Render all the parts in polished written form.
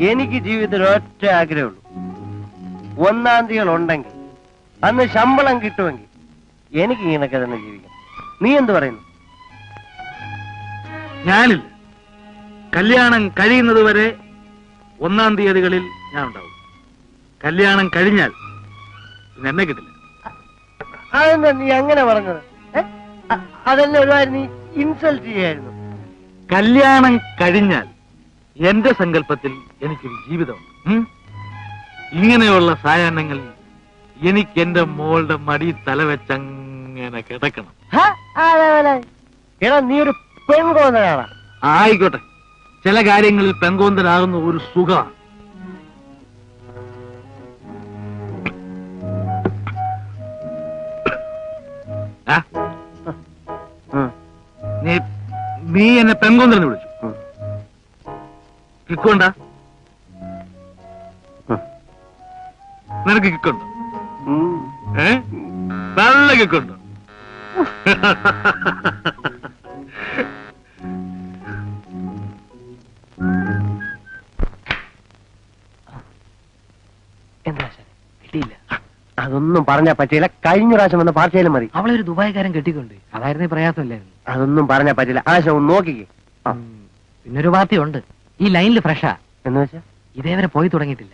എനിക്ക് ജീവിതത്തിൽ ഒറ്റ ആഗ്രഹമുള്ളൂ. ഒന്നാം തീയതി ഉണ്ടെങ്കിൽ അന്ന് ശമ്പളം കിട്ടുമെങ്കിൽ എനിക്ക് ഇങ്ങനൊക്കെ തന്നെ ജീവിക്കണം. നീ എന്ത് പറയുന്നു? ഞാനില്ല. കല്യാണം കഴിയുന്നത് വരെ ഒന്നാം തീയതികളിൽ ഞാൻ ഉണ്ടാവും. കല്യാണം കഴിഞ്ഞാൽ എന്നെ കിട്ടില്ല. അതെന്താ നീ അങ്ങനെ പറഞ്ഞത്? അതെന്നെ ഒരുപാട് നീ ഇൻസൾട്ട് ചെയ്യായിരുന്നു. കല്യാണം കഴിഞ്ഞാൽ എന്റെ സങ്കല്പത്തിൽ എനിക്കൊരു ജീവിതമുണ്ട്. ഇങ്ങനെയുള്ള സായാഹ്നങ്ങളിൽ എനിക്ക് എന്റെ മോളുടെ മടി തലവെച്ചങ്ങനെ കിടക്കണം. എടാ നീ ഒരു പെൺകോന്തനാണ്. ആയിക്കോട്ടെ, ചില കാര്യങ്ങളിൽ പെൺകോന്തനാകുന്ന ഒരു സുഖമാണ്. നീ എന്നെ പെൺകോന്തലെന്ന് വിളിച്ചു. കിക്കോണ്ട? നിനക്ക് കിക്കുണ്ടോ? നല്ല കിക്കുണ്ടോ? എന്താ കിട്ടിയില്ല? അതൊന്നും പറഞ്ഞാ പറ്റില്ല. കഴിഞ്ഞ പ്രാവശ്യം വന്ന പാർട്ടിയിലും മതി. അവളൊരു ദുബായിക്കാരൻ കെട്ടിക്കൊണ്ട് അതായിരുന്നേ പ്രയാസമില്ലായിരുന്നു. അതൊന്നും പറഞ്ഞാ പറ്റില്ല. ആശ ഒന്ന് നോക്കിക്കേ. പിന്നൊരു പാർട്ടി ഉണ്ട് ഈ ലൈനിൽ ഫ്രഷാ. എന്ന് വെച്ചാ ഇതേവരെ പോയി തുടങ്ങിയിട്ടില്ല.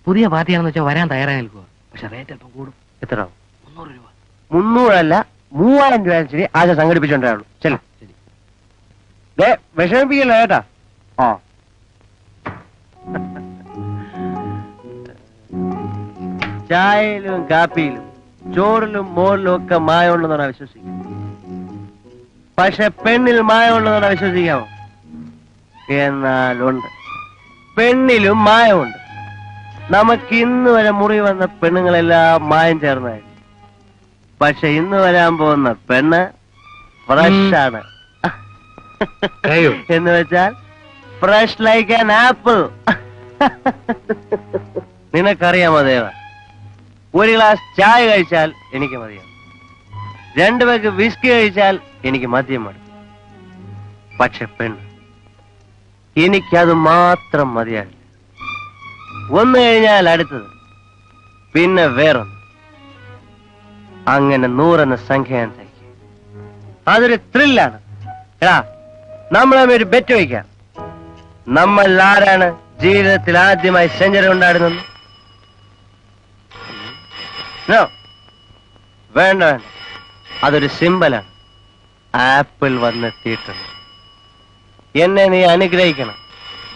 പുതിയ പാർട്ടിയാണെന്ന് വെച്ചാൽ വരാൻ തയ്യാറായി നിൽക്കുക. പക്ഷെ റേറ്റ് അല്പം കൂടും. എത്ര? 300 രൂപ. 300 അല്ല 3000 രൂപ ശരി. ആശ സംഘടിപ്പിച്ചോണ്ടാവുള്ളൂ. ശരി, വിഷമിപ്പിക്കല്ല കേട്ടാ. ചായയിലും കാപ്പിയിലും ചോറിലും മോറിലും ഒക്കെ മായമുണ്ടെന്നാണ് വിശ്വസിക്കുന്നത്. പക്ഷെ പെണ്ണിൽ മായമുണ്ടെന്നാണ് വിശ്വസിക്കാമോ? എന്നാലുണ്ട്. പെണ്ണിലും മായമുണ്ട്. നമുക്ക് ഇന്ന് വരെ മുറി വന്ന പെണ്ണുങ്ങളെല്ലാം മായം ചേർന്നായിരുന്നു. പക്ഷെ ഇന്ന് വരാൻ പോകുന്ന പെണ്ണ് ഫ്രഷാണ്. എന്ന് വെച്ചാൽ ഫ്രഷ് ലൈക്ക് ആൻ ആപ്പിൾ. നിനക്കറിയാമോ ദേവ, ഒരു ഗ്ലാസ് ചായ കഴിച്ചാൽ എനിക്ക് മതിയാവും. 2 പേർക്ക് വിസ്കി കഴിച്ചാൽ എനിക്ക് മദ്യം മതി. പക്ഷെ പെണ്ണ് എനിക്കത് മാത്രം മതിയാകില്ല. ഒന്ന് കഴിഞ്ഞാൽ അടുത്തത്, പിന്നെ വേറൊന്ന്, അങ്ങനെ 100 എന്ന സംഖ്യ ഞാൻ തയ്ക്കും. അതൊരു ത്രില്ലാണ്. എടാ, നമ്മളെ ഒരു ബെറ്റ് വയ്ക്കാം. നമ്മൾ ആരാണ് ജീവിതത്തിൽ ആദ്യമായി സെഞ്ചുറി ഉണ്ടാടുന്നത്? വേണ്ട വേണ്ട, അതൊരു സിമ്പലാണ്. ആപ്പിൾ വന്നെത്തിയിട്ടുണ്ട്. എന്നെ നീ അനുഗ്രഹിക്കണം.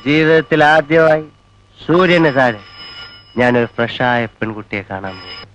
ജീവിതത്തിൽ ആദ്യമായി സൂര്യന് താഴെ ഞാനൊരു ഫ്രഷായ പെൺകുട്ടിയെ കാണാൻ പോകും.